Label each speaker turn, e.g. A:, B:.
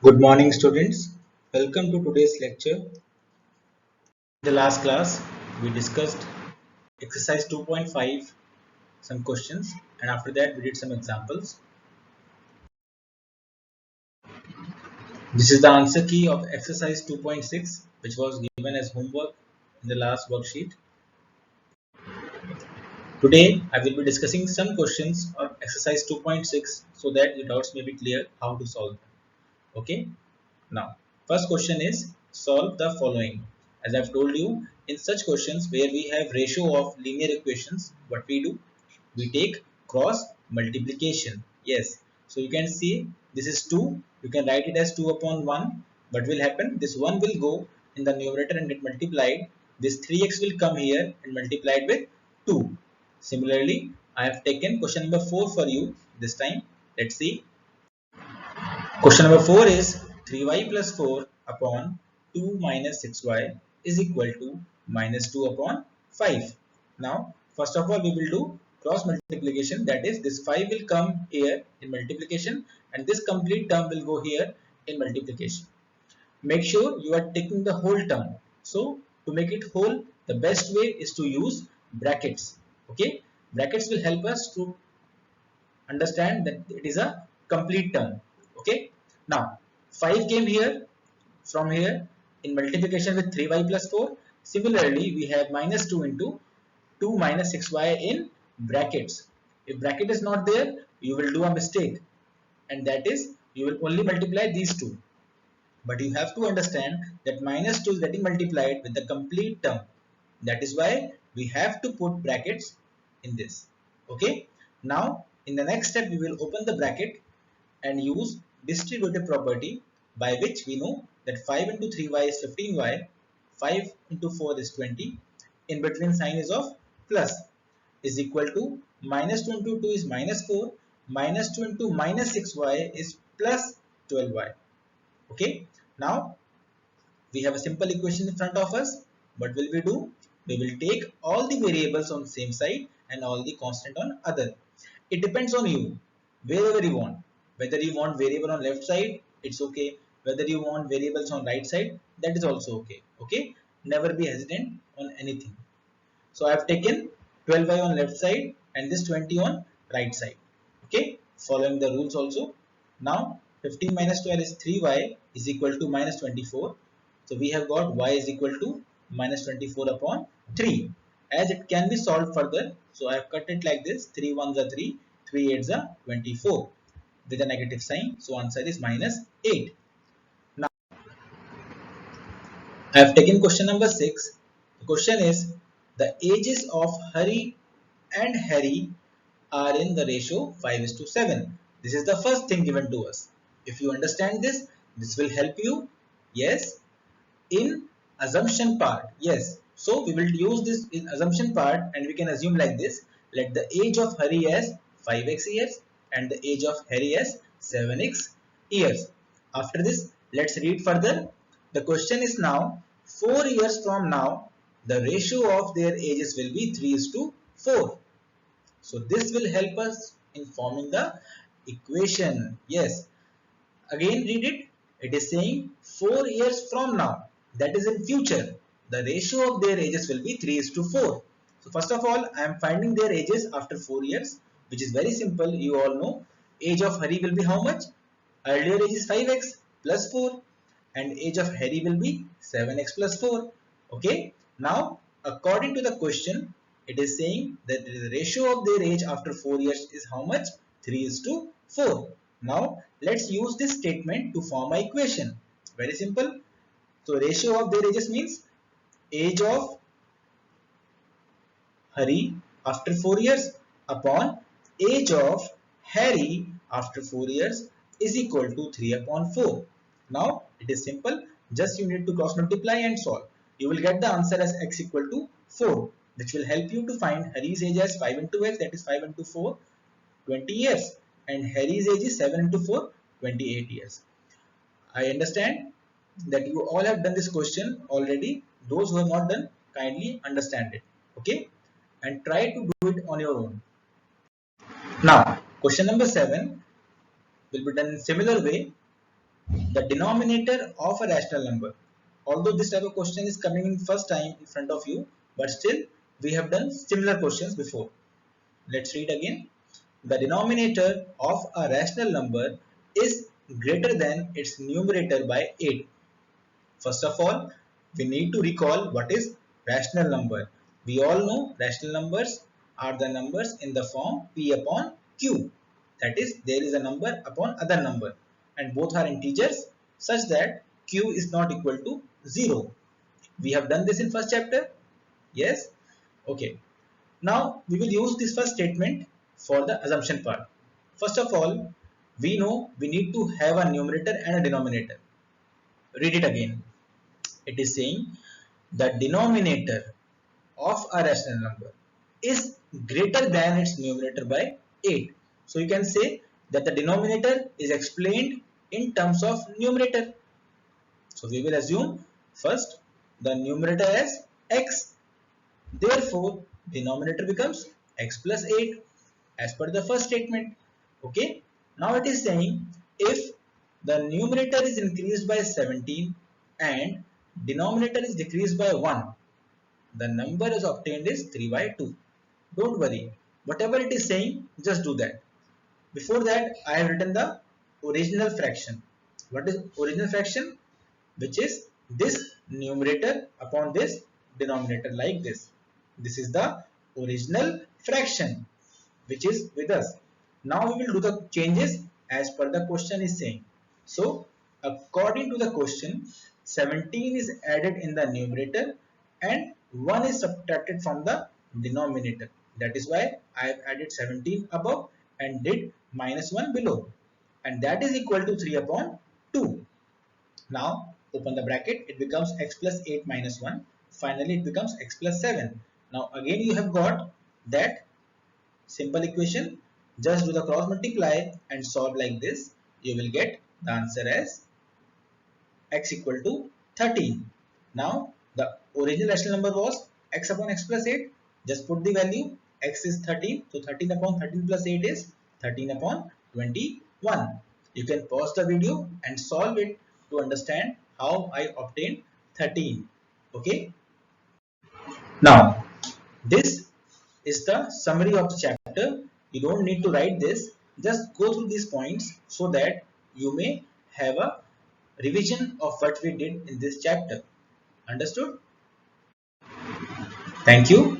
A: Good morning, students. Welcome to today's lecture. In the last class, we discussed exercise 2.5, some questions, and after that, we did some examples. This is the answer key of exercise 2.6, which was given as homework in the last worksheet. Today, I will be discussing some questions of exercise 2.6 so that your doubts may be clear how to solve them. Okay. Now, first question is solve the following. As I've told you, in such questions where we have ratio of linear equations, what we do? We take cross multiplication. Yes. So you can see this is 2. You can write it as 2 upon 1. What will happen? This 1 will go in the numerator and get multiplied. This 3x will come here and multiplied with 2. Similarly, I have taken question number 4 for you this time. Let's see. Question number 4 is 3y plus 4 upon 2 minus 6y is equal to minus 2 upon 5. Now, first of all, we will do cross multiplication. That is, this 5 will come here in multiplication and this complete term will go here in multiplication. Make sure you are taking the whole term. So, to make it whole, the best way is to use brackets. Okay, brackets will help us to understand that it is a complete term. Okay, now 5 came here from here in multiplication with 3y plus 4. Similarly, we have minus 2 into 2 minus 6y in brackets. If bracket is not there, you will do a mistake, and that is you will only multiply these two. But you have to understand that minus 2 is getting multiplied with the complete term. That is why we have to put brackets in this. Okay, now in the next step we will open the bracket and use distributive property, by which we know that 5 into 3y is 15y, 5 into 4 is 20, in between sign is of plus, is equal to minus 2 into 2 is minus 4, minus 2 into minus 6y is plus 12y. Okay, now we have a simple equation in front of us. What will we do? We will take all the variables on same side and all the constant on other. It depends on you, wherever you want. Whether you want variable on left side, it's okay. Whether you want variables on right side, that is also okay. Okay, never be hesitant on anything. So I have taken 12y on left side and this 20 on right side. Okay, following the rules also. Now 15 minus 12 is 3y is equal to minus 24. So we have got y is equal to minus 24 upon 3. As it can be solved further, so I have cut it like this: 3 ones are 3, 3 eights are 24 with a negative sign. So answer is minus 8. Now I have taken question number 6. The question is the ages of Hari and Harry are in the ratio 5:7. This is the first thing given to us. If you understand this, this will help you. Yes, in assumption part. Yes, so we will use this in assumption part and we can assume like this: let the age of Hari as 5x years and the age of Harry as 7x years. After this, let's read further. The question is now 4 years from now, the ratio of their ages will be 3:4. So this will help us in forming the equation. Yes, again read it. It is saying 4 years from now, that is in future, the ratio of their ages will be 3:4. So first of all, I am finding their ages after 4 years, which is very simple. You all know age of Hari will be how much? Earlier age is 5x plus 4 and age of Harry will be 7x plus 4. Okay. Now, according to the question, it is saying that the ratio of their age after 4 years is how much? 3:4. Now, let's use this statement to form an equation. Very simple. So, ratio of their ages means age of Hari after 4 years upon age of Harry after 4 years is equal to 3 upon 4. Now it is simple. Just you need to cross multiply and solve. You will get the answer as x equal to 4, which will help you to find Harry's age as 5 into x, that is 5 into 4, 20 years, and Harry's age is 7 into 4, 28 years. I understand that you all have done this question already. Those who have not done, kindly understand it. Okay, and try to do it on your own. Now, question number 7 will be done in similar way. The denominator of a rational number. Although this type of question is coming in first time in front of you, but still we have done similar questions before. Let's read again. The denominator of a rational number is greater than its numerator by 8. First of all, we need to recall what is rational number. We all know rational numbers are the numbers in the form p upon q. That is, there is a number upon other number and both are integers such that q is not equal to 0. We have done this in first chapter. Yes? Okay. Now we will use this first statement for the assumption part. First of all, we know we need to have a numerator and a denominator. Read it again. It is saying the denominator of a rational number is greater than its numerator by 8. So you can say that the denominator is explained in terms of numerator. So we will assume first the numerator as x. Therefore, denominator becomes x plus 8 as per the first statement. Okay. Now it is saying if the numerator is increased by 17 and denominator is decreased by 1, the number is obtained is 3 by 2. Don't worry. Whatever it is saying, just do that. Before that, I have written the original fraction. What is original fraction? Which is this numerator upon this denominator like this. This is the original fraction which is with us. Now we will do the changes as per the question is saying. So according to the question, 17 is added in the numerator and 1 is subtracted from the denominator. That is why I have added 17 above and did minus 1 below. And that is equal to 3 upon 2. Now open the bracket, it becomes x plus 8 minus 1. Finally it becomes x plus 7. Now again you have got that simple equation. Just do the cross multiply and solve like this. You will get the answer as x equal to 13. Now the original rational number was x upon x plus 8. Just put the value. X is 13. So 13 upon 13 plus 8 is 13 upon 21. You can pause the video and solve it to understand how I obtained 13. Okay. Now this is the summary of the chapter. You don't need to write this. Just go through these points so that you may have a revision of what we did in this chapter. Understood? Thank you.